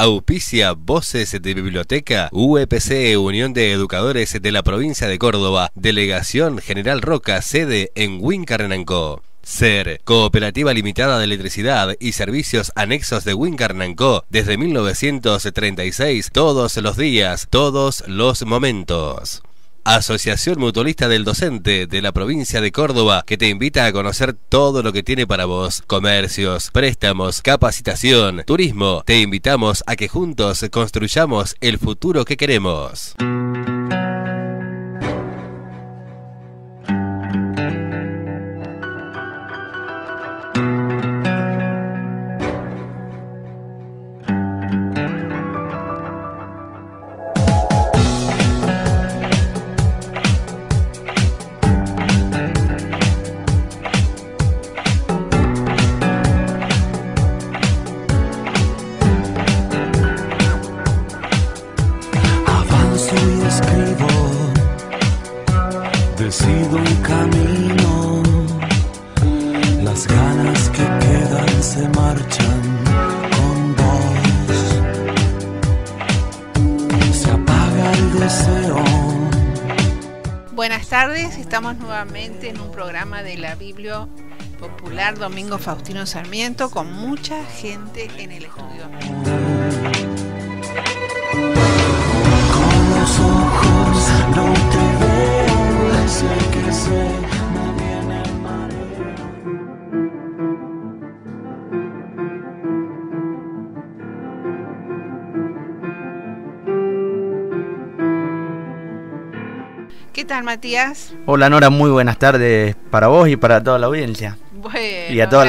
Auspicia Voces de Biblioteca, UEPC, Unión de Educadores de la Provincia de Córdoba, Delegación General Roca, sede en Wincarnancó. SER, Cooperativa Limitada de Electricidad y Servicios Anexos de Wincarnancó, desde 1936, todos los días, todos los momentos. Asociación Mutualista del Docente de la provincia de Córdoba, que te invita a conocer todo lo que tiene para vos: comercios, préstamos, capacitación, turismo. Te invitamos a que juntos construyamos el futuro que queremos. Decido un camino, las ganas que quedan se marchan con vos, se apaga el deseo. Buenas tardes, estamos nuevamente en un programa de la Biblia Popular Domingo Faustino Sarmiento con mucha gente en el estudio. Con los ojos no te veo, sé que sé, me viene el mareo. ¿Qué tal, Matías? Hola, Nora, muy buenas tardes para vos y para toda la audiencia. Bueno,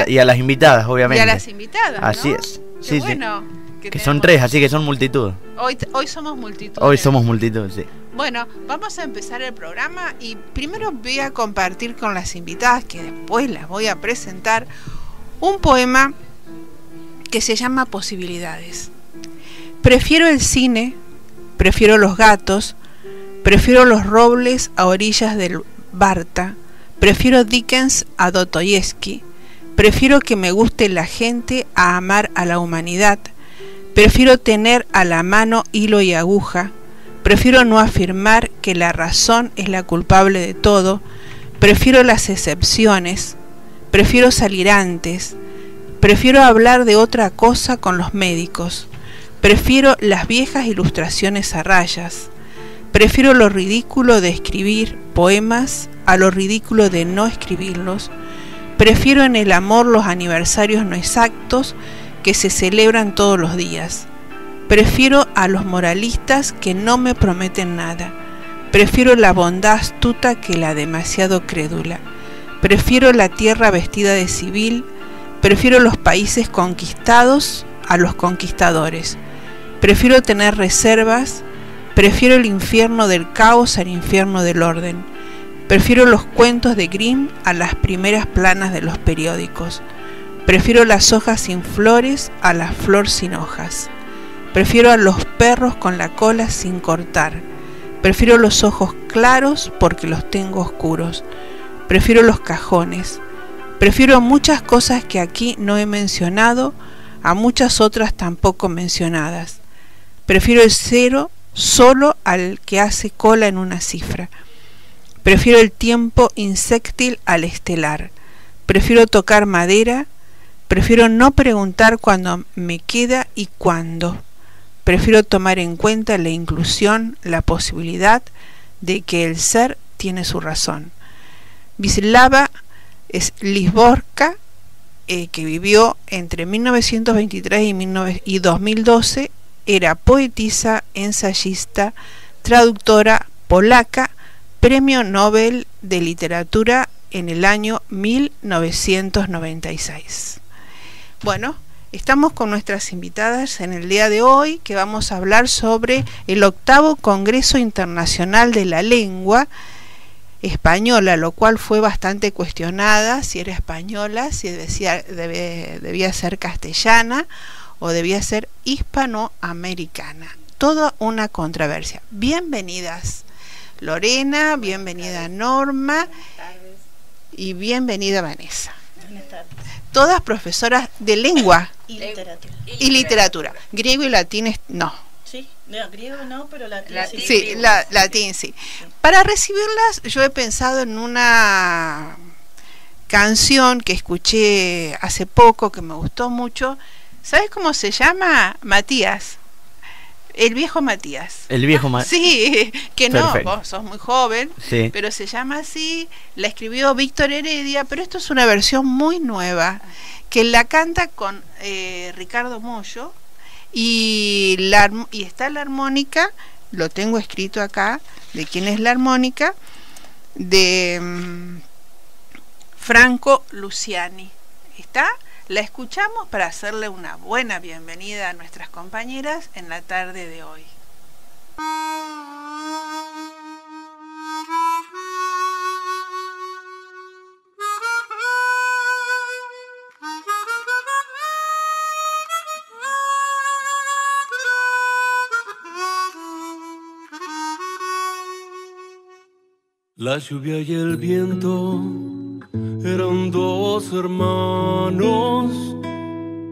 Y a las invitadas, obviamente. Y a las invitadas, ¿no? Así es. Qué Sí, bueno, sí. Que son tres, así que son multitud. Hoy somos multitud. Hoy somos multitud, sí. Bueno, vamos a empezar el programa y primero voy a compartir con las invitadas, que después las voy a presentar, un poema que se llama Posibilidades. Prefiero el cine, prefiero los gatos, prefiero los robles a orillas del Barta, prefiero Dickens a Dostoyevsky, prefiero que me guste la gente a amar a la humanidad, prefiero tener a la mano hilo y aguja, prefiero no afirmar que la razón es la culpable de todo, prefiero las excepciones, prefiero salir antes, prefiero hablar de otra cosa con los médicos, prefiero las viejas ilustraciones a rayas, prefiero lo ridículo de escribir poemas a lo ridículo de no escribirlos, prefiero en el amor los aniversarios no exactos que se celebran todos los días, prefiero a los moralistas que no me prometen nada, prefiero la bondad astuta que la demasiado crédula, prefiero la tierra vestida de civil, prefiero los países conquistados a los conquistadores, prefiero tener reservas, prefiero el infierno del caos al infierno del orden, prefiero los cuentos de Grimm a las primeras planas de los periódicos, prefiero las hojas sin flores a la flor sin hojas, prefiero a los perros con la cola sin cortar, prefiero los ojos claros porque los tengo oscuros, prefiero los cajones, prefiero muchas cosas que aquí no he mencionado a muchas otras tampoco mencionadas, prefiero el cero solo al que hace cola en una cifra, prefiero el tiempo insectil al estelar, prefiero tocar madera, prefiero no preguntar cuándo me queda y cuándo, prefiero tomar en cuenta la inclusión, la posibilidad de que el ser tiene su razón. Wisława Szymborska, que vivió entre 1923 y 2012, era poetisa, ensayista, traductora polaca, Premio Nobel de Literatura en el año 1996. Bueno, estamos con nuestras invitadas en el día de hoy, que vamos a hablar sobre el 8º Congreso Internacional de la Lengua Española, lo cual fue bastante cuestionada, si era española, si debía ser castellana o debía ser hispanoamericana. Toda una controversia. Bienvenidas, Lorena, bienvenida Norma y bienvenida Vanessa. todas profesoras de lengua Y literatura. y literatura. Griego y latín no. Sí, no, griego no, pero latín. Latín. Sí, latín sí. Para recibirlas yo he pensado en una canción que escuché hace poco que me gustó mucho. ¿Sabes cómo se llama? Matías. El viejo Matías. El viejo Matías. Sí, que no, Perfecto. vos sos muy joven, Sí. pero se llama así, la escribió Víctor Heredia, pero esto es una versión muy nueva, que la canta con Ricardo Mollo, y está la armónica, lo tengo escrito acá, de quién es la armónica, de Franco Luciani. ¿Está? La escuchamos para hacerle una buena bienvenida a nuestras compañeras en la tarde de hoy. La lluvia y el viento eran dos hermanos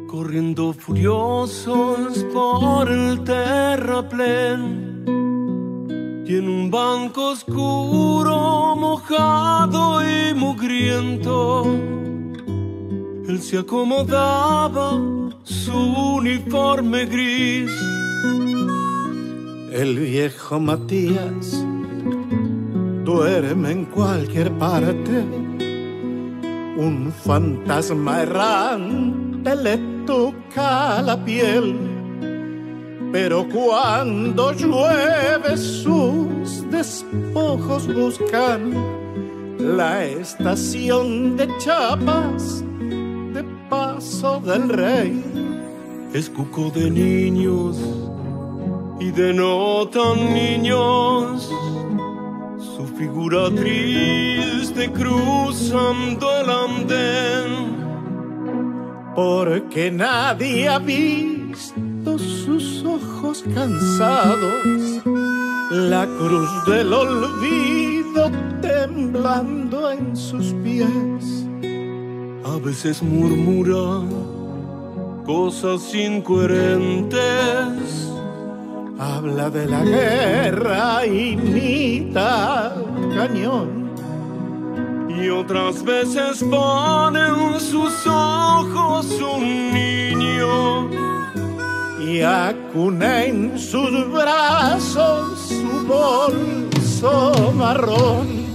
corriendo furiosos por el terraplén, y en un banco oscuro, mojado y mugriento, él se acomodaba su uniforme gris. El viejo Matías duerme en cualquier parte, un fantasma errante le toca la piel, pero cuando llueve sus despojos buscan la estación de Chiapas de Paso del Rey. Es cuco de niños y de no tan niños, su figura triste cruzando el andén, porque nadie ha visto sus ojos cansados, la cruz del olvido temblando en sus pies. a veces murmura cosas incoherentes, Habla de la guerra, imita al cañón, y otras veces pone en sus ojos un niño, y acuna en sus brazos su bolso marrón.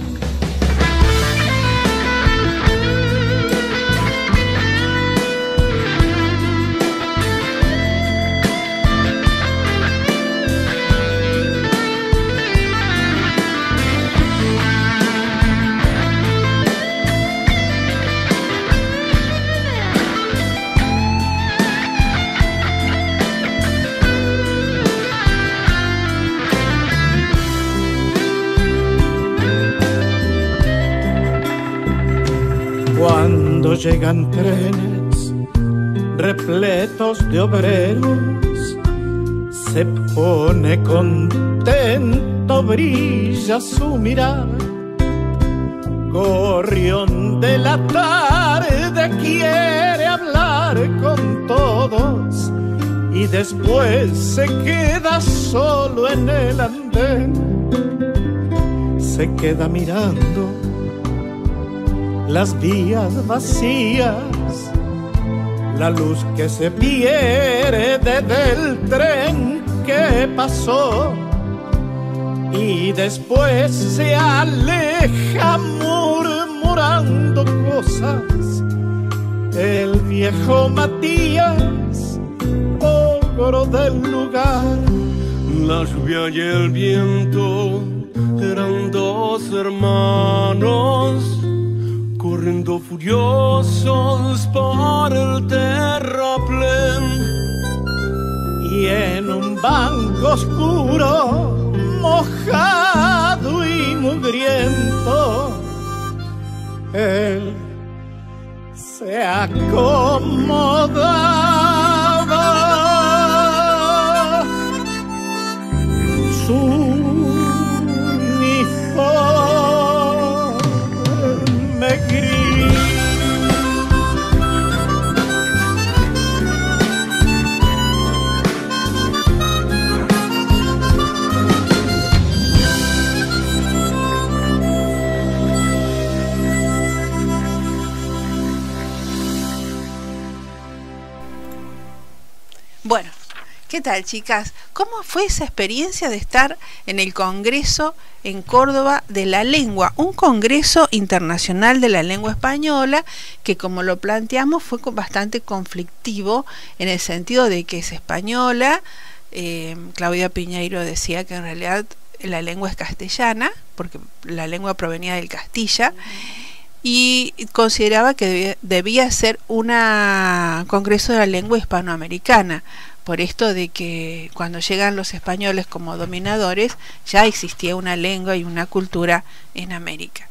Cuando llegan trenes repletos de obreros, se pone contento, brilla su mirada. Gorrión de la tarde quiere hablar con todos y después se queda solo en el andén. Se queda mirando las vías vacías, la luz que se pierde del tren que pasó, y después se aleja murmurando cosas. El viejo Matías, ogro del lugar. la lluvia y el viento eran dos hermanos corriendo furiosos por el terraplén, Y en un banco oscuro, mojado y mugriento, él se acomodaba su uniforme gris. Bueno, ¿qué tal, chicas? ¿Cómo fue esa experiencia de estar en el Congreso en Córdoba de la Lengua? Un Congreso Internacional de la Lengua Española que, como lo planteamos, fue bastante conflictivo en el sentido de que es española. Claudia Piñeiro decía que en realidad la lengua es castellana, porque la lengua provenía del Castilla, y consideraba que debía ser un Congreso de la Lengua Hispanoamericana, por esto de que cuando llegan los españoles como dominadores ya existía una lengua y una cultura en América.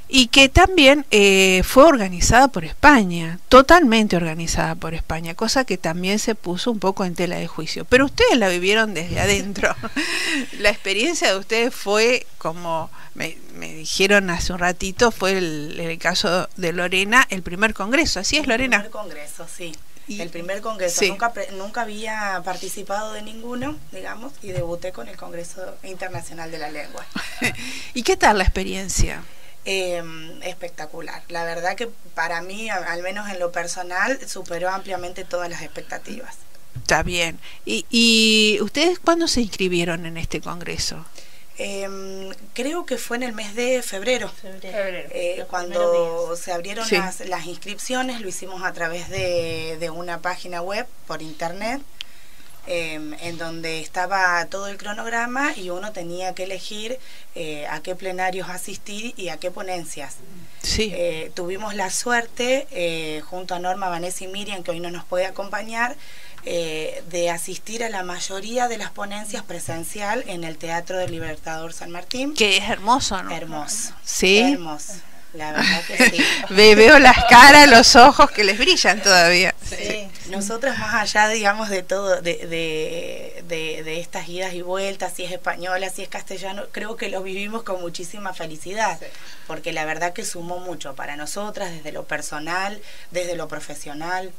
Y que también fue organizada por España, totalmente organizada por España, cosa que también se puso un poco en tela de juicio. Pero ustedes la vivieron desde adentro. La experiencia de ustedes fue, como me dijeron hace un ratito, fue el caso de Lorena, el primer congreso. ¿Así es, Lorena? El primer congreso, sí. El primer congreso. Sí. Nunca había participado de ninguno, digamos, y debuté con el Congreso Internacional de la Lengua. ¿Y qué tal la experiencia? Espectacular. La verdad que para mí, al menos en lo personal, superó ampliamente todas las expectativas. Está bien. ¿Y ustedes cuándo se inscribieron en este congreso? Creo que fue en el mes de febrero. Cuando se abrieron Sí. las inscripciones, lo hicimos a través de una página web por internet, en donde estaba todo el cronograma y uno tenía que elegir a qué plenarios asistir y a qué ponencias. Sí. Tuvimos la suerte, junto a Norma, Vanessa y Miriam, que hoy no nos puede acompañar, de asistir a la mayoría de las ponencias presencial en el Teatro del Libertador San Martín. Que es hermoso, ¿no? Hermoso. Sí. Hermoso. La verdad que sí. Veo las caras, los ojos que les brillan todavía. Sí. Nosotras, más allá, digamos, de todo, de estas idas y vueltas, si es española, si es castellano, creo que lo vivimos con muchísima felicidad, porque la verdad que sumó mucho para nosotras, desde lo personal, desde lo profesional.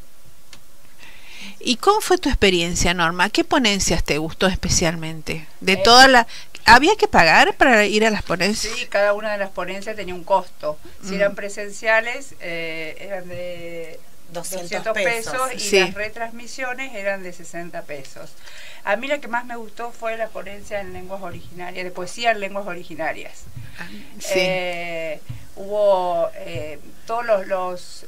¿Y cómo fue tu experiencia, Norma? ¿Qué ponencias te gustó especialmente? De todas las... ¿Había que pagar para ir a las ponencias? Sí, cada una de las ponencias tenía un costo. Si eran presenciales, eran de 200 pesos y Sí. las retransmisiones eran de 60 pesos. A mí la que más me gustó fue la ponencia en lenguas originarias, de poesía en lenguas originarias. Sí. Hubo todos los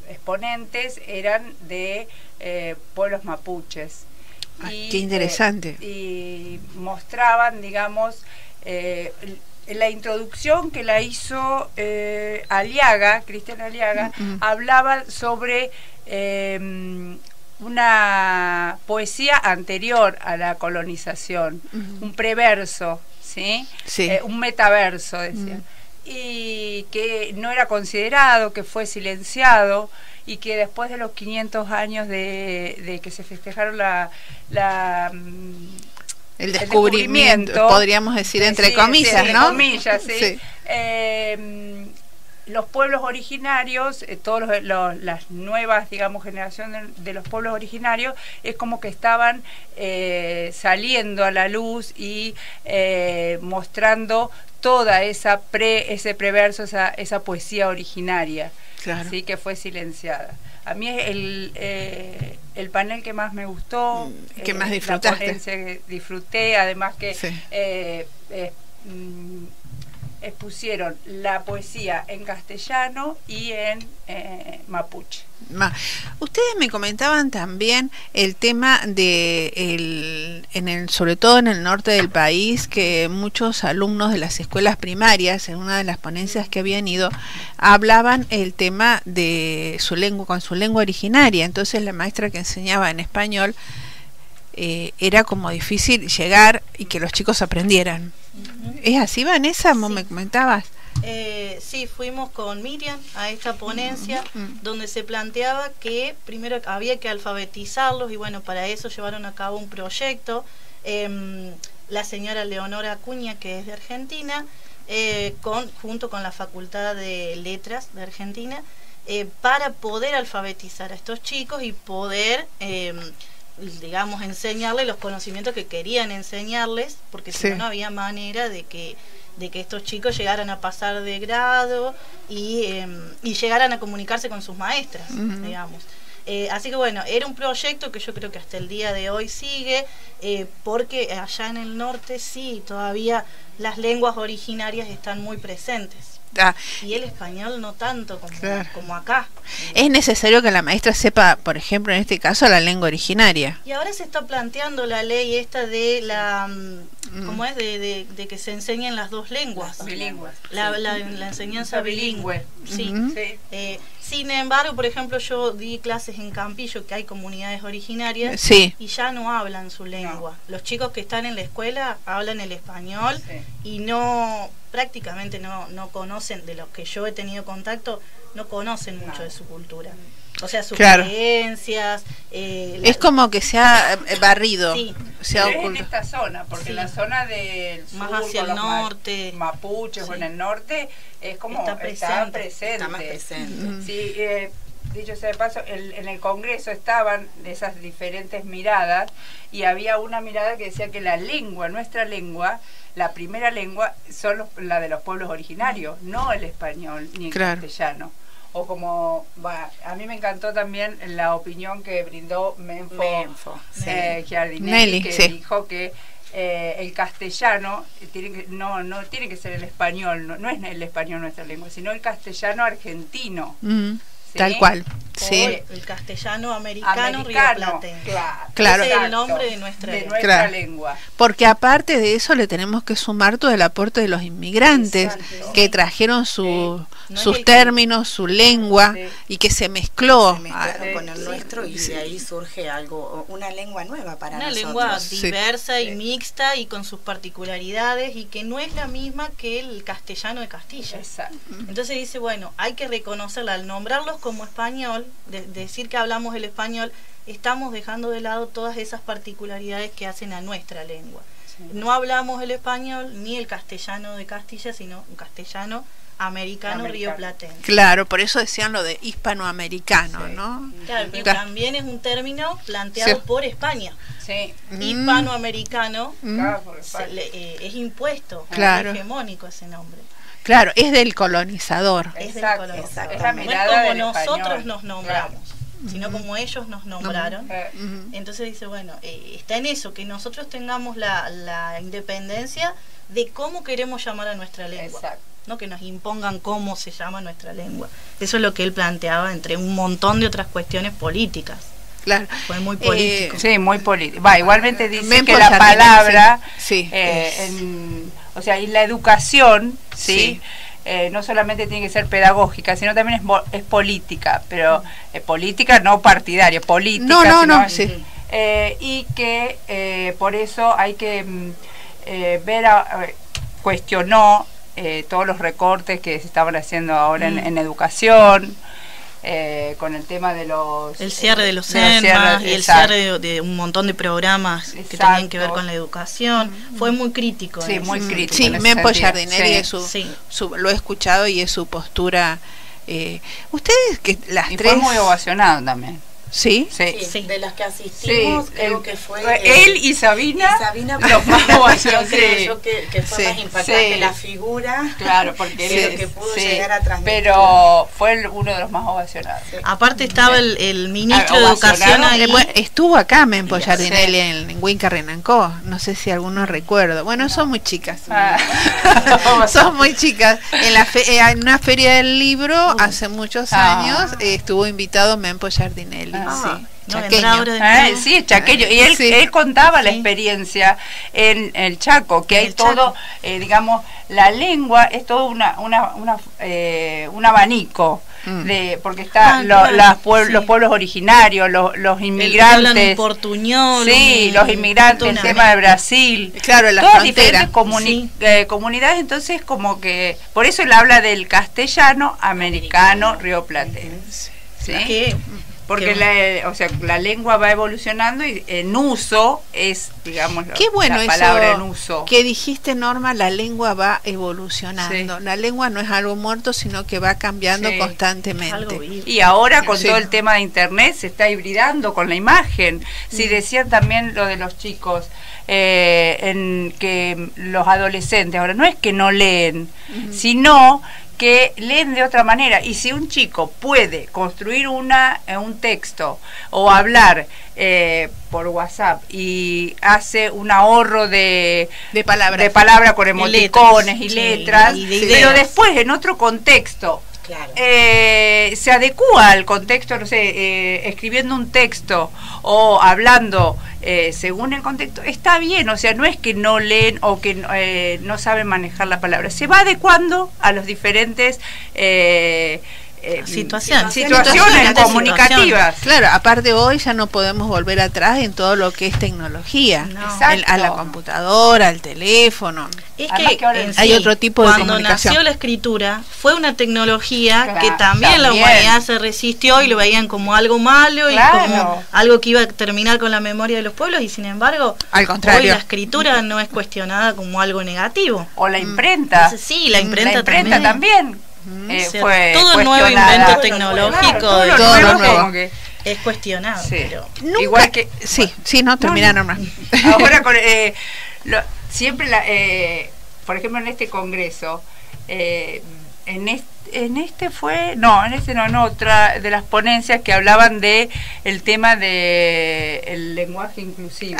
exponentes eran de pueblos mapuches. Qué interesante. Y mostraban, digamos, la introducción que la hizo Aliaga, Cristian Aliaga, hablaba sobre una poesía anterior a la colonización, un preverso, ¿sí? Sí. Un metaverso, decía. Y que no era considerado, que fue silenciado, y que después de los 500 años de que se festejaron el descubrimiento, podríamos decir, entre comillas, entre ¿no? comillas, sí. Sí. Los pueblos originarios, las nuevas, digamos, generación de los pueblos originarios, es como que estaban saliendo a la luz y mostrando toda ese preverso, esa poesía originaria. Claro. Sí, que fue silenciada. A mí el panel que más me gustó, ¿Qué más disfrutaste? la ponencia que disfruté, además que Sí. expusieron la poesía en castellano y en mapuche. Ustedes me comentaban también el tema de sobre todo en el norte del país, que muchos alumnos de las escuelas primarias, en una de las ponencias que habían ido, hablaban el tema de su lengua, con su lengua originaria. Entonces la maestra que enseñaba en español era como difícil llegar y que los chicos aprendieran. ¿Es así, Vanessa? ¿Vos me comentabas? Sí, fuimos con Miriam a esta ponencia donde se planteaba que primero había que alfabetizarlos y bueno, para eso llevaron a cabo un proyecto. La señora Leonora Acuña, que es de Argentina, junto con la Facultad de Letras de Argentina, para poder alfabetizar a estos chicos y poder... digamos, enseñarles los conocimientos que querían enseñarles, porque si no, no había manera de que estos chicos llegaran a pasar de grado y llegaran a comunicarse con sus maestras, digamos. Así que bueno, era un proyecto que yo creo que hasta el día de hoy sigue, porque allá en el norte sí, todavía las lenguas originarias están muy presentes. Y el español no tanto como acá. Es necesario que la maestra sepa, por ejemplo, en este caso, la lengua originaria. Y ahora se está planteando la ley esta de la... ¿Cómo es? De que se enseñen las dos lenguas. Bilingües. La enseñanza bilingüe. Sí. Uh-huh. Sin embargo, por ejemplo, yo di clases en Campillo, que hay comunidades originarias, sí, y ya no hablan su lengua. No. Los chicos que están en la escuela hablan el español, y no, prácticamente no conocen, de los que yo he tenido contacto, no conocen mucho de su cultura. O sea, sus creencias. Es como que se ha barrido. Sí. Se ha en esta zona, porque en la zona del sur, más hacia el norte, mapuches o en el norte, es como está presente. Está más presente. Sí, dicho sea de paso, en el Congreso estaban esas diferentes miradas, y había una mirada que decía que la lengua, nuestra lengua, la primera lengua, son la de los pueblos originarios, no el español ni el castellano. O como, a mí me encantó también la opinión que brindó Menfo Giardinelli, que dijo que el castellano no tiene que ser el español, no es el español nuestra lengua, sino el castellano argentino. ¿Sí? Tal cual. Sí. El castellano americano rioplatense. Claro. Ese es el nombre de nuestra lengua. Porque aparte de eso le tenemos que sumar todo el aporte de los inmigrantes. Exacto. Que trajeron sus términos, su lengua, y que se mezcló con el nuestro, y de ahí surge algo, una lengua nueva para nosotros. Una lengua diversa y mixta, y con sus particularidades, y que no es la misma que el castellano de Castilla. Exacto. Entonces dice, bueno, hay que reconocerla, al nombrarlos como español, decir que hablamos el español, estamos dejando de lado todas esas particularidades que hacen a nuestra lengua. No hablamos el español ni el castellano de Castilla, sino un castellano americano rioplatense. Claro, por eso decían lo de hispanoamericano, ¿no? Claro, y también es un término planteado por España. Hispanoamericano es impuesto, es hegemónico ese nombre. Claro, es del colonizador. Es del colonizador. Es la mirada como nosotros nos nombramos, sino como ellos nos nombraron. Entonces dice, bueno, está en eso, que nosotros tengamos la independencia de cómo queremos llamar a nuestra lengua. No que nos impongan cómo se llama nuestra lengua. Eso es lo que él planteaba, entre un montón de otras cuestiones políticas. Claro. Fue muy político. Sí, muy político. Igualmente dice que la palabra, o sea, y la educación, no solamente tiene que ser pedagógica, sino también es política, pero política no partidaria, política. Y que por eso hay que cuestionó todos los recortes que se estaban haciendo ahora en educación, con el tema de el cierre de los CENMAS y el cierre de un montón de programas que tenían que ver con la educación. Fue muy crítico. Muy crítico. Sí, Menfo Giardinelli lo he escuchado, y es su postura. Ustedes que las tres... fue muy ovacionado también. ¿Sí? De las que asistimos, creo que fue él y Sabina, los más ovacionados. Creo yo que fue más impactante la figura. Claro, porque lo que pudo llegar a transmitir. Pero fue uno de los más ovacionados. Aparte estaba el ministro de Educación ahí. Estuvo acá Menfo Giardinelli en Huinca Renancó. No sé si algunos recuerdo. Bueno, son muy chicas. Son muy chicas. En una feria del libro, hace muchos años, estuvo invitado Menfo Giardinelli. Chaqueño. Es chaqueño. Y él contaba la experiencia en el Chaco, que hay todo, digamos, la lengua es todo un abanico. Porque está los pueblos originarios, los inmigrantes, portuñol, los inmigrantes, el tema de Brasil, todas diferentes comunidades. Entonces, como que por eso él habla del castellano americano rioplatense, porque la lengua va evolucionando, y en uso es, digamos, la palabra en uso. Que dijiste, Norma, la lengua va evolucionando. La lengua no es algo muerto, sino que va cambiando constantemente. Y ahora con todo el tema de internet se está hibridando con la imagen. Decían también lo de los chicos, que los adolescentes ahora no es que no leen, sino que leen de otra manera. Y si un chico puede construir un texto o hablar por WhatsApp y hace un ahorro de palabra con emoticones y letras, pero después en otro contexto se adecúa al contexto, no sé, escribiendo un texto o hablando según el contexto, está bien. O sea, no es que no leen o que no saben manejar la palabra, se va adecuando a los diferentes situaciones comunicativas. Claro, aparte hoy ya no podemos volver atrás en todo lo que es tecnología, a la computadora, al teléfono. Es que hay otro tipo de cuando comunicación. nació la escritura fue una tecnología Claro, que también la humanidad se resistió y lo veían como algo malo y como algo que iba a terminar con la memoria de los pueblos, y sin embargo al contrario, hoy la escritura no es cuestionada como algo negativo. O la imprenta. Entonces, sí, la imprenta también. Fue todo el nuevo invento tecnológico, todo lo nuevo es cuestionado. Pero nunca, igual que no termina nomás. Ahora con, siempre por ejemplo en este congreso, en otra de las ponencias que hablaban de el tema de el lenguaje inclusivo.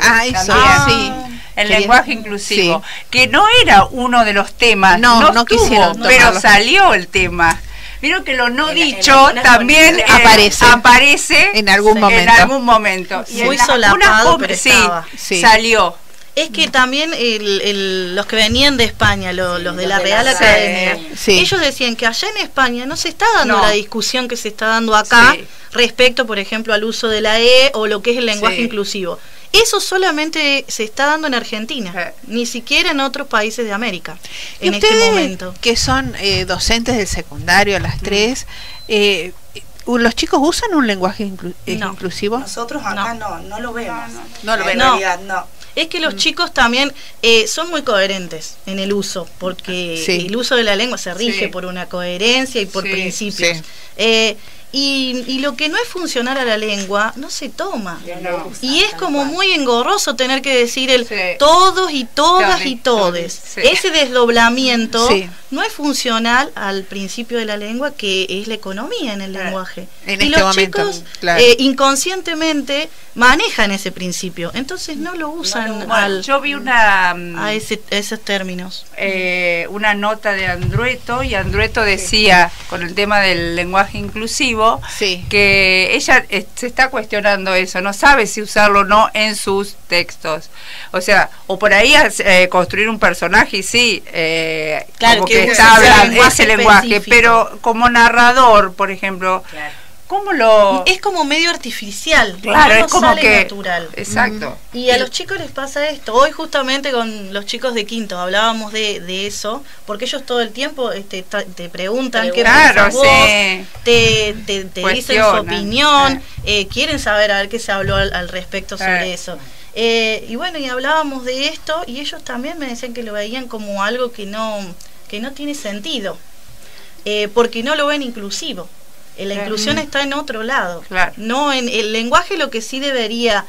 El lenguaje inclusivo, que no era uno de los temas, no quisieron, pero salió el tema. Vieron que lo no dicho también aparece en algún momento. Y muy solapado, pero estaba. Salió. Es que también los que venían de España, los de la Real Academia, ellos decían que allá en España no se está dando la discusión que se está dando acá respecto, por ejemplo, al uso de la E o lo que es el lenguaje inclusivo. Eso solamente se está dando en Argentina, ni siquiera en otros países de América, en este momento. Que son docentes del secundario, las tres, ¿los chicos usan un lenguaje inclusivo? Nosotros acá no lo vemos. No lo vemos. En realidad, no. Es que los chicos también son muy coherentes en el uso, porque el uso de la lengua se rige por una coherencia y por principios. Y lo que no es funcional a la lengua no se toma. Y es como muy engorroso tener que decir todos y todas y todes. Ese desdoblamiento no es funcional al principio de la lengua, que es la economía en el lenguaje. Y los chicos inconscientemente manejan ese principio, entonces no lo usan. Yo vi a esos términos. Una nota de Andrueto, y Andrueto decía, con el tema del lenguaje inclusivo, que ella se está cuestionando eso, no sabe si usarlo o no en sus textos. O sea, o por ahí construir un personaje, y claro, como que está hablando ese lenguaje, pero como narrador, por ejemplo, ¿cómo lo...? Es como medio artificial, claro, no es como sale que natural. Exacto. Y a los chicos les pasa esto. Hoy justamente con los chicos de quinto hablábamos de eso, porque ellos todo el tiempo te preguntan qué pensás vos, te dicen su opinión, quieren saber a ver qué se habló al respecto sobre eso. Y bueno, y hablábamos de esto, y ellos también me decían que lo veían como algo que no tiene sentido, porque no lo ven inclusivo. La inclusión está en otro lado, no en el lenguaje. Lo que sí debería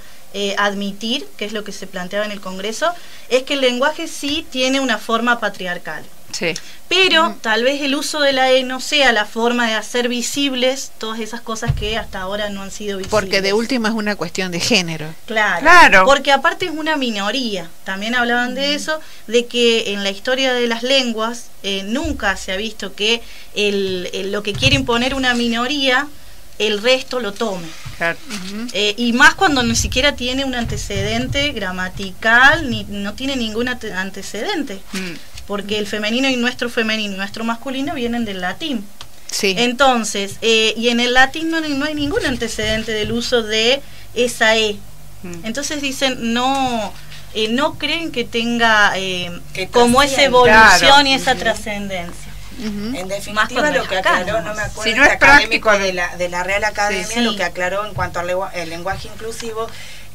admitir, que es lo que se planteaba en el Congreso, es que el lenguaje sí tiene una forma patriarcal. Pero tal vez el uso de la E no sea la forma de hacer visibles todas esas cosas que hasta ahora no han sido visibles. Porque de última es una cuestión de género. Claro. Porque aparte es una minoría. También hablaban de eso, de que en la historia de las lenguas nunca se ha visto que lo que quiere imponer una minoría, el resto lo tome. Y más cuando ni siquiera tiene un antecedente gramatical, no tiene ningún antecedente. Porque el femenino y nuestro masculino vienen del latín. Entonces, y en el latín no hay ningún antecedente del uso de esa E. Entonces dicen, no creen que tenga como esa evolución y esa trascendencia. En definitiva, lo que aclaró, no me acuerdo, si no es práctico de la Real Academia, lo que aclaró en cuanto al lenguaje inclusivo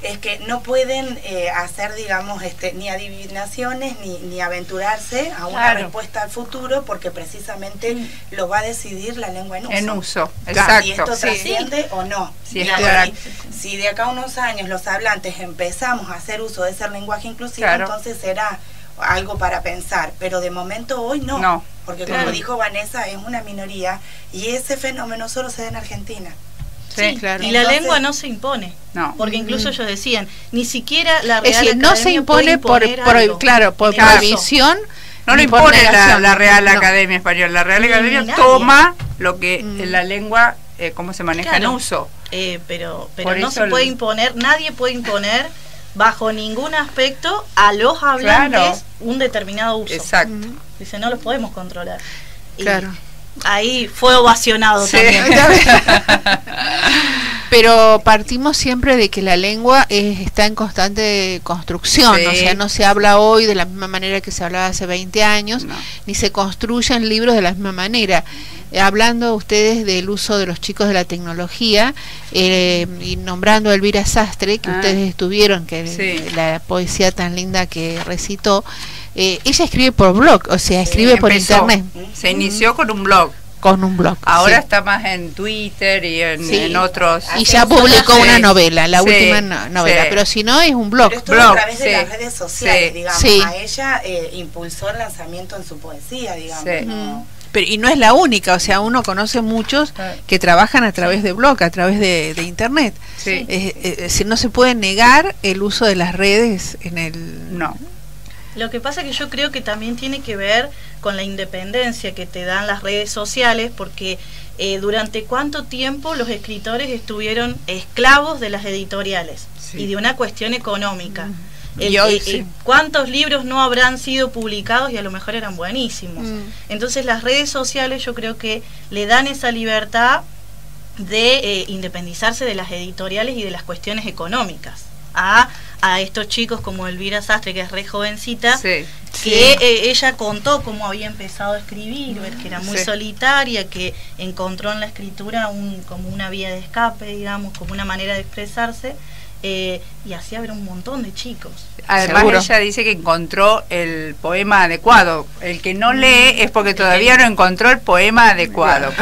es que no pueden hacer, digamos, ni adivinaciones ni aventurarse a una respuesta al futuro, porque precisamente lo va a decidir la lengua en uso. Exacto. Si esto trasciende o no. Si de acá a unos años los hablantes empezamos a hacer uso de ese lenguaje inclusivo, entonces será algo para pensar, pero de momento hoy no. Porque Claro. como dijo Vanessa, es una minoría y ese fenómeno solo se da en Argentina. Sí, claro. Y la Entonces- lengua no se impone. No. Porque incluso ellos decían, ni siquiera la Real Es decir, no se Academia impone puede imponer algo. claro, por En el caso. prohibición. No lo ni por impone negación. la Real No. Academia Española. La Real Ni Academia nadie. toma lo que la lengua, cómo se maneja en Claro. uso. Pero Por no eso se puede imponer, nadie puede imponer bajo ningún aspecto a los hablantes Claro. un determinado uso. Exacto. Dice, no los podemos controlar. Y Claro. ahí fue ovacionado Sí. también. Pero partimos siempre de que la lengua está en constante construcción, Sí. o sea, no se habla hoy de la misma manera que se hablaba hace 20 años, No. ni se construyen libros de la misma manera. Hablando ustedes del uso de los chicos de la tecnología y nombrando a Elvira Sastre, que ustedes estuvieron, que Sí. la poesía tan linda que recitó, ella escribe por blog, o sea, escribe por Empezó. internet, Se inició con un blog. con un blog. Ahora sí. está más en Twitter y en, Sí. en otros. Y ya publicó Sí. una novela, la Sí, última novela, sí. pero si no es un blog. Pero es todo Blog, a través de sí. las redes sociales, Sí. digamos. Sí. A ella impulsó el lanzamiento en su poesía, digamos. Sí. ¿no? Pero, y no es la única, o sea, uno conoce muchos que trabajan a través de blog, a través de internet. Sí. Es decir, no se puede negar el uso de las redes en el... No. Lo que pasa es que yo creo que también tiene que ver con la independencia que te dan las redes sociales, porque durante cuánto tiempo los escritores estuvieron esclavos de las editoriales Sí. y de una cuestión económica. Y hoy sí. ¿Cuántos libros no habrán sido publicados y a lo mejor eran buenísimos? Entonces las redes sociales yo creo que le dan esa libertad de independizarse de las editoriales y de las cuestiones económicas a estos chicos como Elvira Sastre, que es re jovencita, Sí. que ella contó cómo había empezado a escribir, que era muy Sí. solitaria, que encontró en la escritura como una vía de escape, digamos, como una manera de expresarse, y así habrá un montón de chicos. Además Seguro. ella dice que encontró el poema adecuado. El que no lee es porque todavía no encontró el poema adecuado.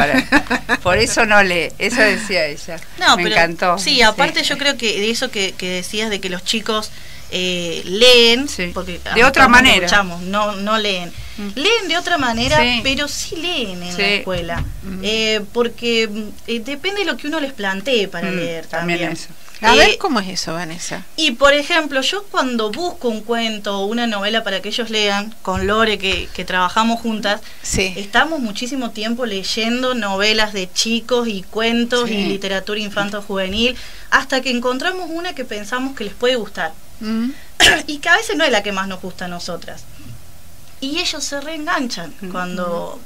Por eso no lee. Eso decía ella. No, Me pero encantó. sí, aparte yo creo que de eso que decías de que los chicos leen, Sí. porque De otra todos manera. escuchamos, no leen. Leen de otra manera, Sí. pero sí leen en Sí. la escuela. Porque depende de lo que uno les plantee para leer también. También eso. A ver, Eh, ¿cómo es eso, Vanessa? Y por ejemplo, yo cuando busco un cuento o una novela para que ellos lean, con Lore que trabajamos juntas, Sí. estamos muchísimo tiempo leyendo novelas de chicos y cuentos Sí. y literatura infanto-juvenil, hasta que encontramos una que pensamos que les puede gustar. Mm. Y que a veces no es la que más nos gusta a nosotras. Y ellos se reenganchan cuando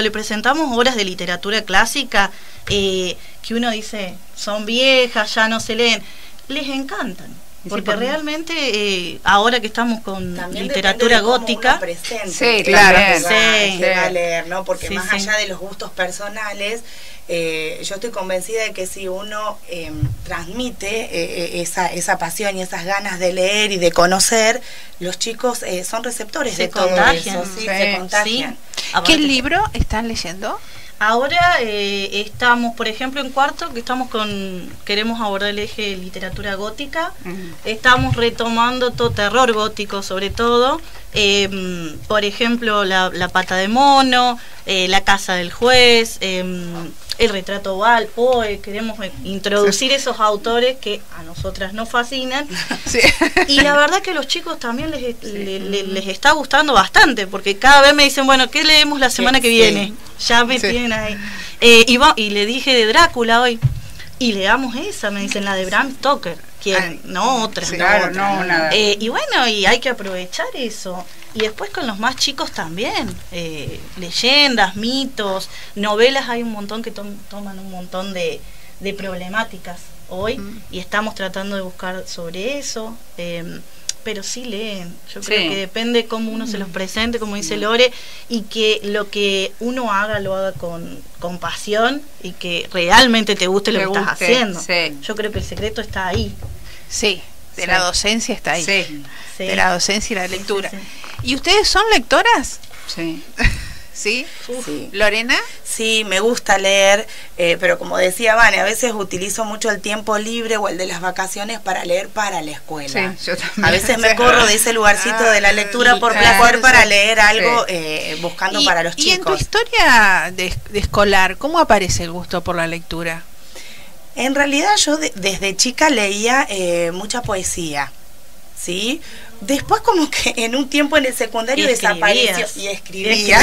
le presentamos obras de literatura clásica que uno dice son viejas, ya no se leen, les encantan. Sí, Porque porque- realmente ahora que estamos con También literatura depende de cómo gótica, uno presente Sí, el claro. que va- Sí. el que va a leer, ¿no? Porque Sí, más sí. allá de los gustos personales, yo estoy convencida de que si uno transmite esa pasión y esas ganas de leer y de conocer, los chicos son receptores Se de todo contagian. eso, sí, Sí, se contagian. sí. ¿Qué Aparte- libro están leyendo? Ahora estamos, por ejemplo, en cuarto, que queremos abordar el eje de literatura gótica. Estamos retomando todo terror gótico, sobre todo. Por ejemplo, la pata de mono, la casa del juez, el retrato oval, Poe. Queremos introducir esos autores que a nosotras nos fascinan. Sí. Y la verdad que a los chicos también les está gustando bastante, porque cada vez me dicen, bueno, ¿qué leemos la semana que Sí. viene? Ya me Sí. tienen ahí. Y le dije de Drácula hoy, y leamos esa, me dicen, la de Bram Stoker. ¿Quién? No otra. sí, Claro, no, nada. Y bueno, y hay que aprovechar eso. Y después con los más chicos también. Leyendas, mitos, novelas, hay un montón que toman un montón de problemáticas hoy. Y estamos tratando de buscar sobre eso. Pero sí leen. Yo creo Sí. que depende cómo uno se los presente, como dice Lore, y que lo que uno haga lo haga con pasión y que realmente te guste lo Te que estás guste, haciendo. sí. Yo creo que el secreto está ahí. Sí, de Sí. la docencia está ahí. Sí, Sí. De la docencia y la Sí, lectura. sí, ¿Y ustedes son lectoras? sí. ¿Sí? Sí. ¿Lorena? Sí, me gusta leer, pero como decía Vane, a veces utilizo mucho el tiempo libre o el de las vacaciones para leer para la escuela. Sí, yo también. A veces me corro de ese lugarcito de la lectura por placer para leer algo buscando para los chicos. ¿Y en tu historia de escolar, cómo aparece el gusto por la lectura? En realidad yo desde chica leía mucha poesía, ¿sí? Después como que en un tiempo en el secundario desapareció y escribía.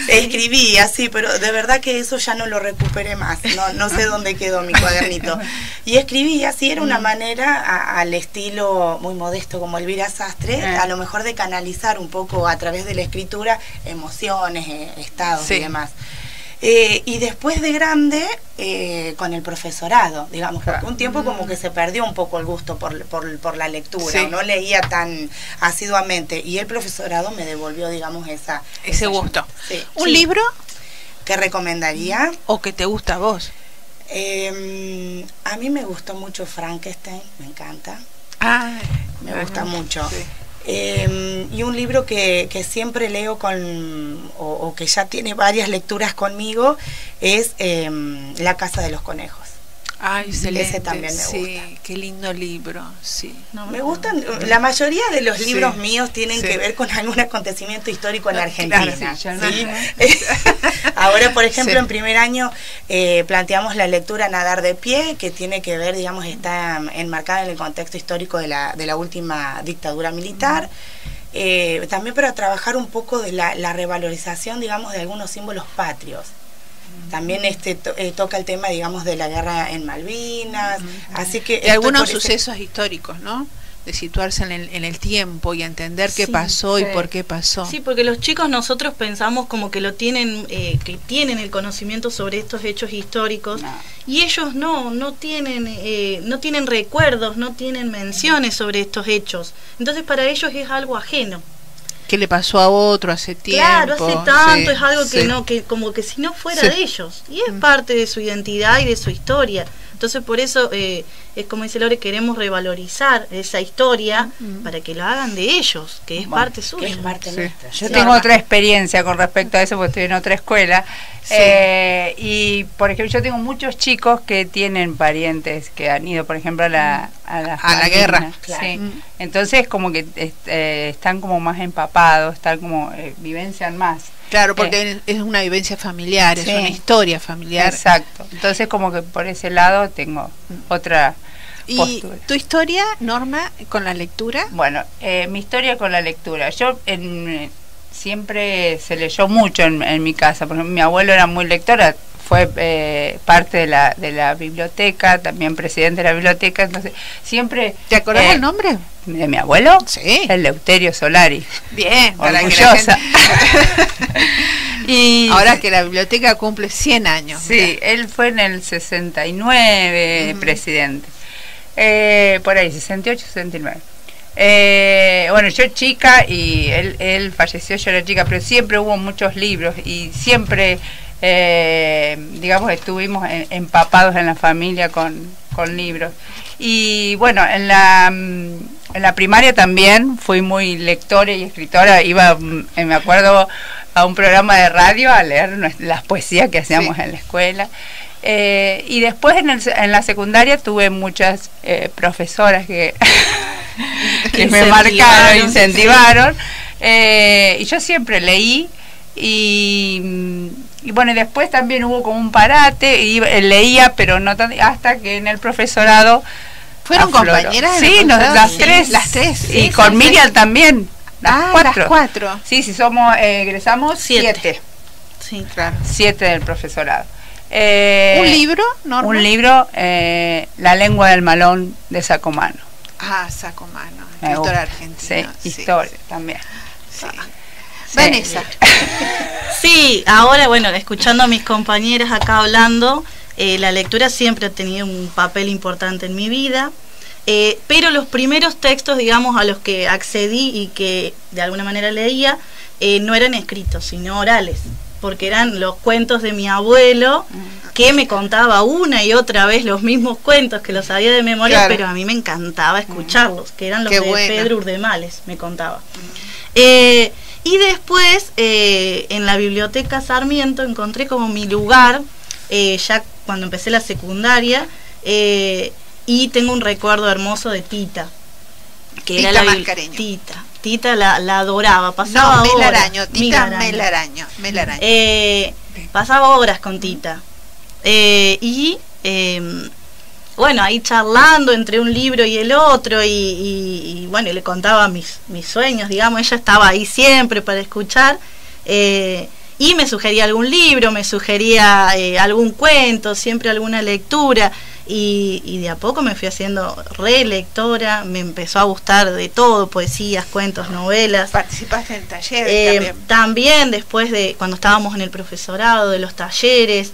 Escribía, sí, pero de verdad que eso ya no lo recuperé más. No sé dónde quedó mi cuadernito. Y escribía, sí, era una manera al estilo muy modesto como Elvira Sastre, a lo mejor de canalizar un poco a través de la escritura emociones, estados y demás. Y después de grande, con el profesorado, digamos, porque un tiempo como que se perdió un poco el gusto por la lectura, no leía tan asiduamente, y el profesorado me devolvió, digamos, ese gusto. Sí. ¿Un libro que recomendaría? ¿O que te gusta a vos? A mí me gustó mucho Frankenstein, me encanta. Me gusta mucho. Sí. Y un libro que siempre leo o que ya tiene varias lecturas conmigo es La Casa de los Conejos. Ay, excelente. Ese también me gusta. Sí, qué lindo libro. Sí. Me gustan, la mayoría de los libros míos tienen que ver con algún acontecimiento histórico en Argentina. Claro, ¿sí? Ahora, por ejemplo, en primer año planteamos la lectura Nadar de Pie, que tiene que ver, digamos, está enmarcada en el contexto histórico de la última dictadura militar. También para trabajar un poco de la revalorización, digamos, de algunos símbolos patrios. También toca el tema, digamos, de la guerra en Malvinas, así que... Y algunos sucesos históricos, ¿no? De situarse en el tiempo y entender qué pasó y por qué pasó. Sí, porque los chicos nosotros pensamos como que lo tienen, que tienen el conocimiento sobre estos hechos históricos, y ellos no tienen recuerdos, no tienen menciones sobre estos hechos. Entonces para ellos es algo ajeno. ¿Qué le pasó a otro hace tiempo? Claro, hace tanto, es algo que como que si no fuera de ellos, y es parte de su identidad y de su historia. Entonces por eso es como dice Lore, queremos revalorizar esa historia para que lo hagan de ellos, que es parte suya. Es parte nuestra. Yo tengo otra experiencia con respecto a eso, porque estoy en otra escuela. Y por ejemplo, yo tengo muchos chicos que tienen parientes que han ido, por ejemplo, a la guerra. Sí. Entonces como que están como más empapados, están como vivencian más. Claro, porque es una vivencia familiar, es una historia familiar. Exacto. Entonces como que por ese lado tengo otra postura. ¿Y tu historia, Norma, con la lectura? Bueno, mi historia con la lectura. Yo siempre se leyó mucho en mi casa. Por ejemplo, mi abuelo era muy lectora, fue parte de la biblioteca, también presidente de la biblioteca, entonces siempre... ¿Te acordás el nombre? ¿De mi abuelo? Sí. Eleuterio Solari. Bien, orgullosa. Y ahora que la biblioteca cumple 100 años. Sí, él fue en el 69 presidente. Por ahí, 68, 69. Bueno, yo chica y él falleció, yo era chica, pero siempre hubo muchos libros y siempre... digamos, estuvimos empapados en la familia con libros. Y bueno, en la primaria también fui muy lectora y escritora. Iba, me acuerdo, a un programa de radio a leer las poesías que hacíamos en la escuela. Y después en la secundaria tuve muchas profesoras que me marcaron, incentivaron. Y yo siempre leí. Y bueno, y después también hubo como un parate, y leía, pero no tan, hasta que en el profesorado ¿fueron compañeras? Sí, las tres. Sí, y con Miriam también, las cuatro. Sí, somos, egresamos 7. Sí, claro. 7 del profesorado. ¿Un libro, Norma? Un libro, La lengua del malón, de Sacomano. Sacomano, escritora argentina. Sí, historia también. Sí. Vanessa. Sí, ahora bueno, escuchando a mis compañeras acá hablando, la lectura siempre ha tenido un papel importante en mi vida, pero los primeros textos, digamos, a los que accedí y que de alguna manera leía, no eran escritos, sino orales, porque eran los cuentos de mi abuelo, que me contaba una y otra vez los mismos cuentos, que los sabía de memoria, pero a mí me encantaba escucharlos, que eran los de Pedro Urdemales, me contaba. Y después, en la Biblioteca Sarmiento, encontré como mi lugar, ya cuando empecé la secundaria, y tengo un recuerdo hermoso de Tita, que Tita era la Mascareño. Tita la adoraba, pasaba No, horas. Melaraño, Tita Melaraño. Pasaba horas con Tita. Bueno, ahí charlando entre un libro y el otro, y bueno, le contaba mis sueños, digamos. Ella estaba ahí siempre para escuchar, y me sugería algún libro, me sugería algún cuento, siempre alguna lectura, y de a poco me fui haciendo relectora, me empezó a gustar de todo, poesías, cuentos, novelas. Participaste en talleres también después de cuando estábamos en el profesorado, de los talleres,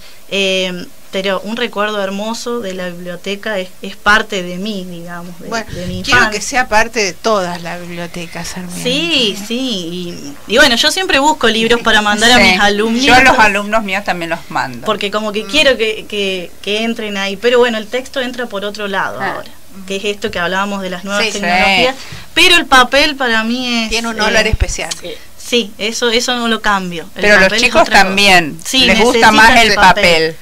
pero un recuerdo hermoso de la biblioteca es parte de mí, digamos, de mi quiero infancia. que sea parte de todas las bibliotecas, Sarmiento. Sí, y bueno, yo siempre busco libros para mandar a mis alumnos. Yo a los alumnos míos también los mando. Porque como que quiero que entren ahí, pero bueno, el texto entra por otro lado ahora, que es esto que hablábamos de las nuevas tecnologías, pero el papel para mí tiene un olor especial. Sí, eso no lo cambio. Pero los chicos también, sí, les gusta más el papel.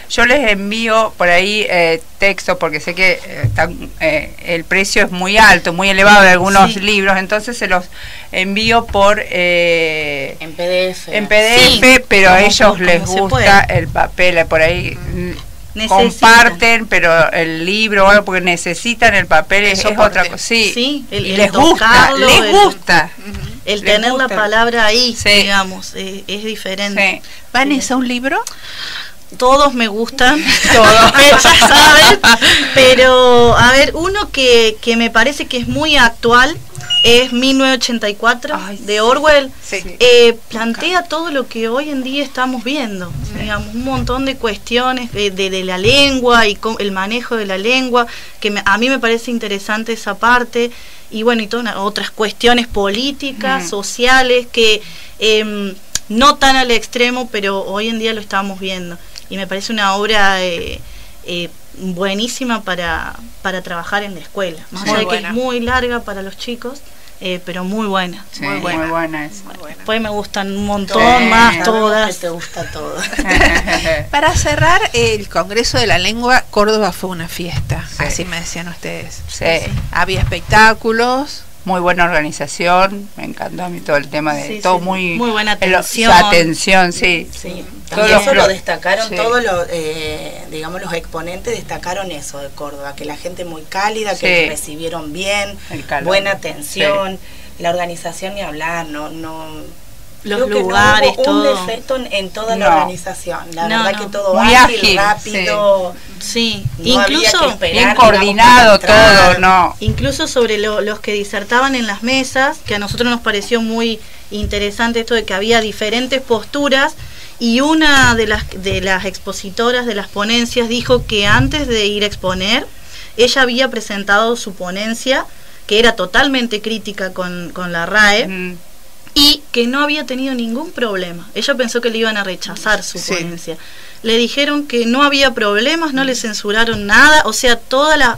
Yo les envío por ahí texto, porque sé que el precio es muy alto, muy elevado de algunos libros, entonces se los envío por en PDF, pero a ellos les gusta el papel, por ahí comparten, pero el libro o algo, porque necesitan el papel, es otra cosa. Sí, y les gusta. El tener la palabra ahí, digamos, es diferente. ¿Vanessa, un libro? Todos me gustan, todos, ya saben, pero a ver, uno que me parece que es muy actual es 1984 de Orwell. Plantea todo lo que hoy en día estamos viendo, digamos, un montón de cuestiones de la lengua y el manejo de la lengua, que a mí me parece interesante esa parte. Y bueno, y todas otras cuestiones políticas, sociales, que no tan al extremo, pero hoy en día lo estamos viendo. Y me parece una obra buenísima para trabajar en la escuela. Más allá de que es muy larga para los chicos, pero muy buena. Sí, muy buena. Después me gustan un montón más, todas. Te gusta todo. Para cerrar el Congreso de la Lengua, Córdoba fue una fiesta, así me decían ustedes. Había espectáculos. Muy buena organización, me encantó a mí todo el tema de todo muy buena atención. También eso lo destacaron todos los, digamos, los exponentes destacaron eso de Córdoba, que la gente muy cálida, que nos recibieron bien, buena atención, la organización ni hablar, los lugares, no hubo un defecto en toda la organización, la verdad que todo muy ágil, rápido, incluso bien coordinado todo, incluso sobre los que disertaban en las mesas, que a nosotros nos pareció muy interesante esto de que había diferentes posturas, y una de las expositoras de las ponencias dijo que antes de ir a exponer, ella había presentado su ponencia, que era totalmente crítica con la RAE, y que no había tenido ningún problema. Ella pensó que le iban a rechazar su ponencia. Le dijeron que no había problemas, no le censuraron nada, o sea, toda la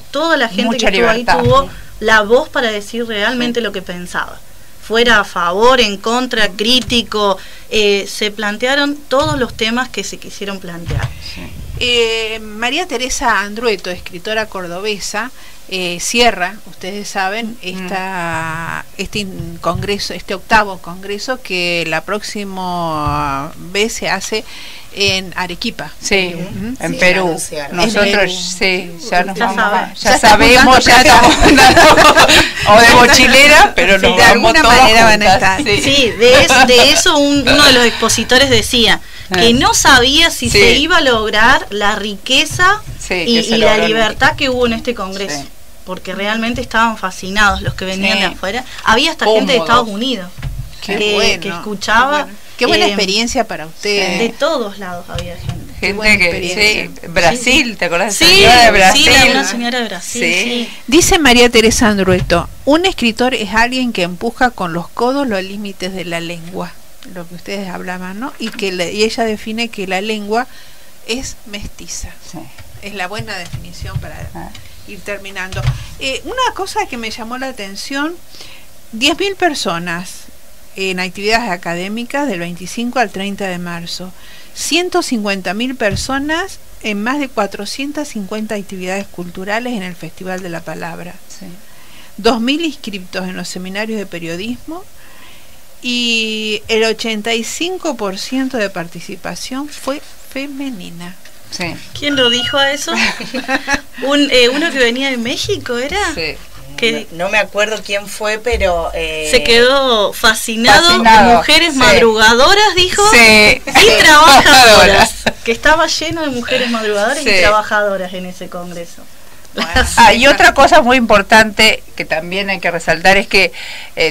gente mucha que estuvo ahí libertad. tuvo la voz para decir realmente lo que pensaba. Fuera a favor, en contra, crítico, se plantearon todos los temas que se quisieron plantear. María Teresa Andrueto, escritora cordobesa, cierra, ustedes saben, este congreso, este 8º congreso, que la próxima vez se hace en Arequipa. En Perú. Nosotros ya sabemos, ya estamos o de mochilera, pero nos de vamos alguna todas manera van a juntas. estar. De eso uno de los expositores decía que no sabía si se iba a lograr la riqueza y la libertad que hubo en este congreso, porque realmente estaban fascinados los que venían de afuera. Había hasta gente de Estados Unidos que escuchaba. Qué buena experiencia para ustedes. De todos lados había gente. Brasil, ¿te acordás? De Brasil. Una señora de Brasil. Dice María Teresa Andrueto, un escritor es alguien que empuja con los codos los límites de la lengua, lo que ustedes hablaban, ¿no? Y ella define que la lengua es mestiza. Es la buena definición para ir terminando. Una cosa que me llamó la atención, 10.000 personas en actividades académicas del 25 al 30 de marzo. 150.000 personas en más de 450 actividades culturales en el Festival de la Palabra. Sí. 2.000 inscriptos en los seminarios de periodismo y el 85% de participación fue femenina. Sí. ¿Quién lo dijo a eso? Uno que venía de México, ¿era? Sí. Que No me acuerdo quién fue, pero... se quedó fascinado. Fascinado, Mujeres sí. madrugadoras, dijo, Sí. y trabajadoras. Que estaba lleno de mujeres madrugadoras Sí. y trabajadoras en ese congreso. Y otra cosa muy importante que también hay que resaltar es que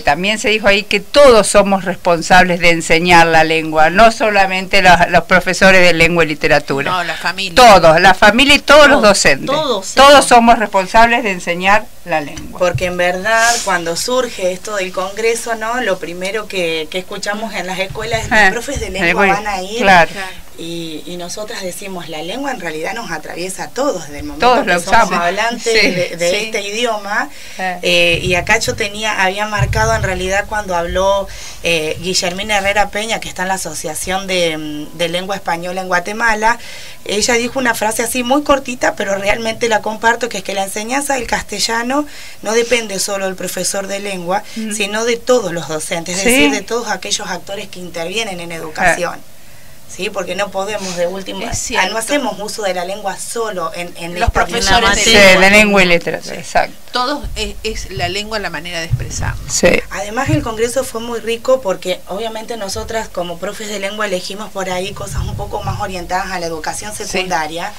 también se dijo ahí que todos somos responsables de enseñar la lengua, no solamente los profesores de lengua y literatura. No, la familia. Todos, la familia y todos los docentes. Todos somos responsables de enseñar la lengua. Porque en verdad, cuando surge esto del Congreso, ¿no? Lo primero que escuchamos en las escuelas es los profes de lengua van a ir. Claro. Y nosotras decimos, la lengua en realidad nos atraviesa a todos, desde el momento Todos que lo somos usamos. hablantes Sí, de sí. este idioma. Y acá yo había marcado en realidad cuando habló Guillermina Herrera Peña, que está en la Asociación de Lengua Española en Guatemala. Ella dijo una frase así muy cortita, pero realmente la comparto, que es que la enseñanza del castellano no depende solo del profesor de lengua, sino de todos los docentes, es Sí. decir, de todos aquellos actores que intervienen en educación. Sí, porque no podemos de último, Es cierto. no hacemos uso de la lengua solo en Los esta profesores lengua. de Sí, lengua. de lengua y literatura, exacto. Todos es la lengua la manera de expresarnos. Sí. Además el congreso fue muy rico porque obviamente nosotras como profes de lengua elegimos por ahí cosas un poco más orientadas a la educación secundaria.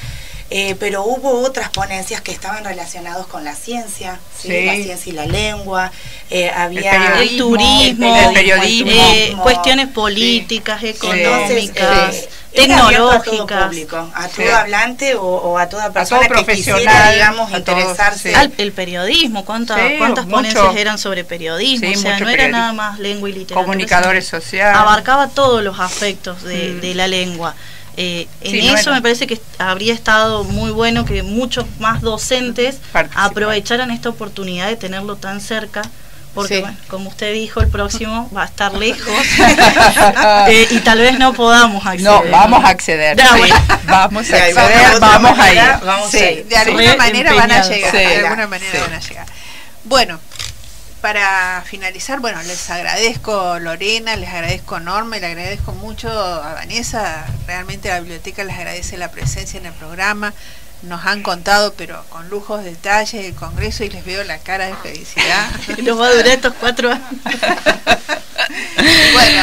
Pero hubo otras ponencias que estaban relacionadas con la ciencia, ¿sí? Sí. La ciencia y la lengua, había El turismo, el periodismo. cuestiones políticas, económicas, Entonces, era abierto a todo tecnológicas. público, a todo Sí. hablante o a toda A persona todo que profesional, quisiera, digamos, a todo, interesarse. sí. El periodismo, ¿cuántas Sí, ponencias mucho. eran sobre periodismo? Sí, O sea, mucho no era periodismo. nada más lengua y literatura. Comunicadores sino sociales. abarcaba todos los aspectos de la lengua. En Sí, eso no me parece que habría estado muy bueno que muchos más docentes Participar. aprovecharan esta oportunidad de tenerlo tan cerca, porque Sí. bueno, como usted dijo, el próximo va a estar lejos y tal vez no podamos acceder. No, vamos a acceder. Ya, Sí. bueno. Vamos a De alguna acceder, otra vamos a manera, ir. vamos Sí. a ir. De alguna Re manera van a empeñados. llegar, Sí. de alguna manera Sí. van a llegar. Bueno, para finalizar, bueno, les agradezco Lorena, les agradezco Norma y le agradezco mucho a Vanessa. Realmente la biblioteca les agradece la presencia en el programa. Nos han contado, pero con lujos de detalles, el congreso y les veo la cara de felicidad. Nos va a durar estos 4 años. Bueno,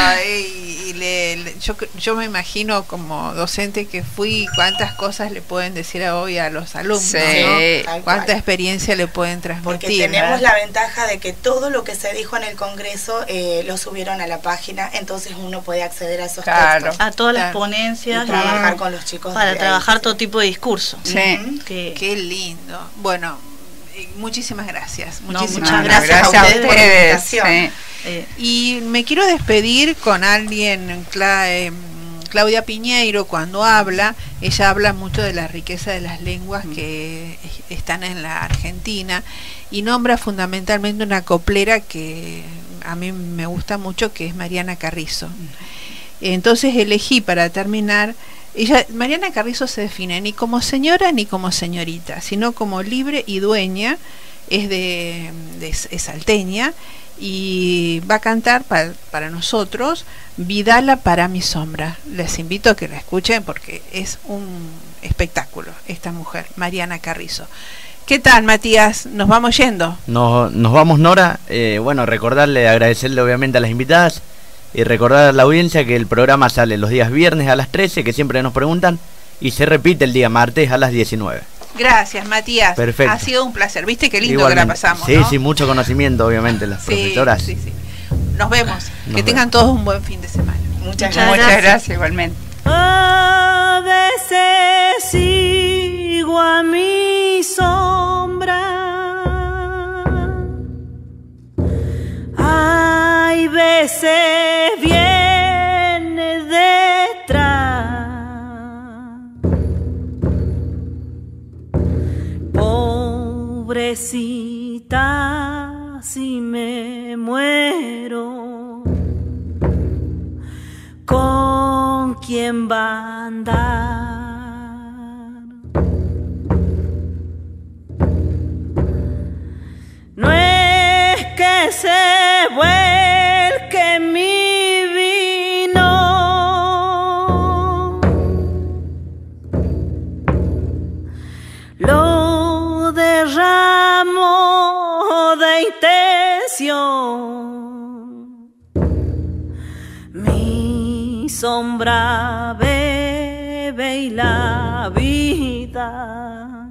yo me imagino como docente que fui, cuántas cosas le pueden decir hoy a los alumnos, Sí. ¿no? Tal Cuánta cual. experiencia le pueden Porque transmitir. tenemos ¿verdad? la ventaja de que todo lo que se dijo en el Congreso lo subieron a la página, entonces uno puede acceder a esos Claro. textos A todas las Claro. ponencias y trabajar con los chicos. para de ahí, trabajar sí. todo tipo de discurso. Sí. Que Qué lindo. Bueno, muchísimas gracias. No, Muchísimas muchas gracias. gracias a ustedes por la ustedes. invitación. Sí. Y me quiero despedir con alguien, Claudia Piñeiro, cuando habla, ella habla mucho de la riqueza de las lenguas que están en la Argentina y nombra fundamentalmente una coplera que a mí me gusta mucho, que es Mariana Carrizo. Entonces elegí para terminar, Mariana Carrizo se define ni como señora ni como señorita, sino como libre y dueña, es salteña, y va a cantar para nosotros Vidala para mi sombra. Les invito a que la escuchen porque es un espectáculo esta mujer, Mariana Carrizo. ¿Qué tal, Matías? ¿Nos vamos yendo? Nos vamos, Nora. Bueno, recordarle, agradecerle obviamente a las invitadas y recordar a la audiencia que el programa sale los días viernes a las 13, que siempre nos preguntan, y se repite el día martes a las 19. Gracias, Matías. Perfecto. Ha sido un placer. ¿Viste qué lindo Igualmente. que la pasamos? Sí, ¿no? sí, mucho conocimiento, obviamente, las Sí, profesoras. sí, sí. Nos vemos. Nos Que tengan todos un buen fin de semana. Muchas Muchas gracias. Muchas gracias igualmente. A veces sigo a mi sombra, hay veces viene detrás, pobrecita si me muero, ¿con quién va a andar? No es que se vuelque mi vino, lo derramo de intención. Mi sombra bebe y la vida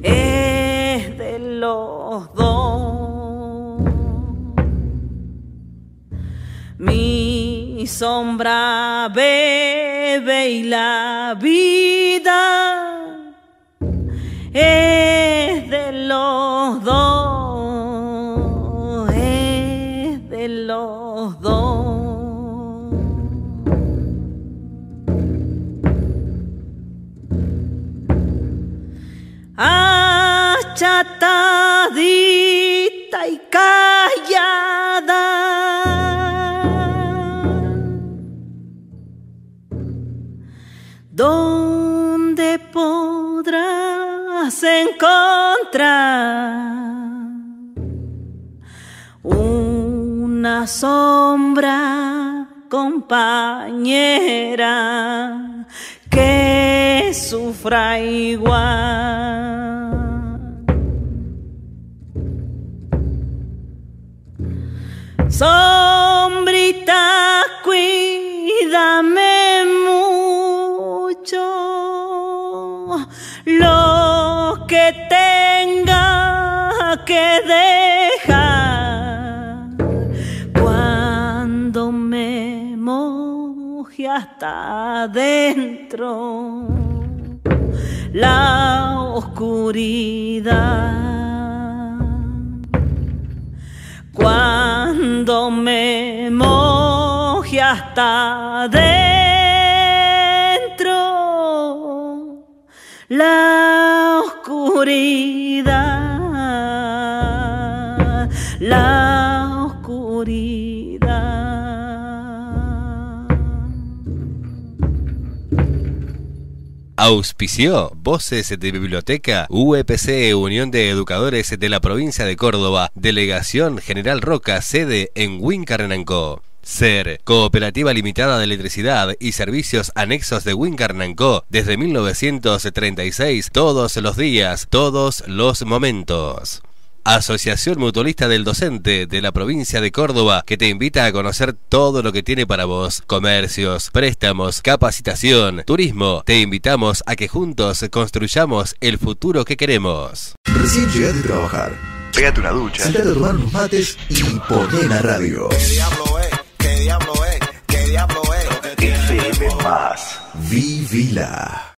es de los dos. Mi sombra bebe y la vida es de los dos, es de los dos. Achatadita y callada, ¿dónde podrás encontrar una sombra compañera que sufra igual? Sombrita, cuídame mucho, lo que tenga que dejar cuando me moje hasta adentro la oscuridad. Cuando me moje hasta adentro la oscuridad, la oscuridad. Auspició Voces de Biblioteca UEPC, Unión de Educadores de la Provincia de Córdoba, Delegación General Roca, sede en Wincarnancó. SER, Cooperativa Limitada de Electricidad y Servicios Anexos de Wincarnancó, desde 1936, todos los días, todos los momentos. Asociación Mutualista del Docente de la Provincia de Córdoba, que te invita a conocer todo lo que tiene para vos: comercios, préstamos, capacitación, turismo. Te invitamos a que juntos construyamos el futuro que queremos. Recién llegaste a trabajar. Pégate una ducha. Sentate a tomar unos mates y poné la radio. ¿Qué diablo es? ¿Qué diablo es? ¿Qué diablo es? FM más. Vivila.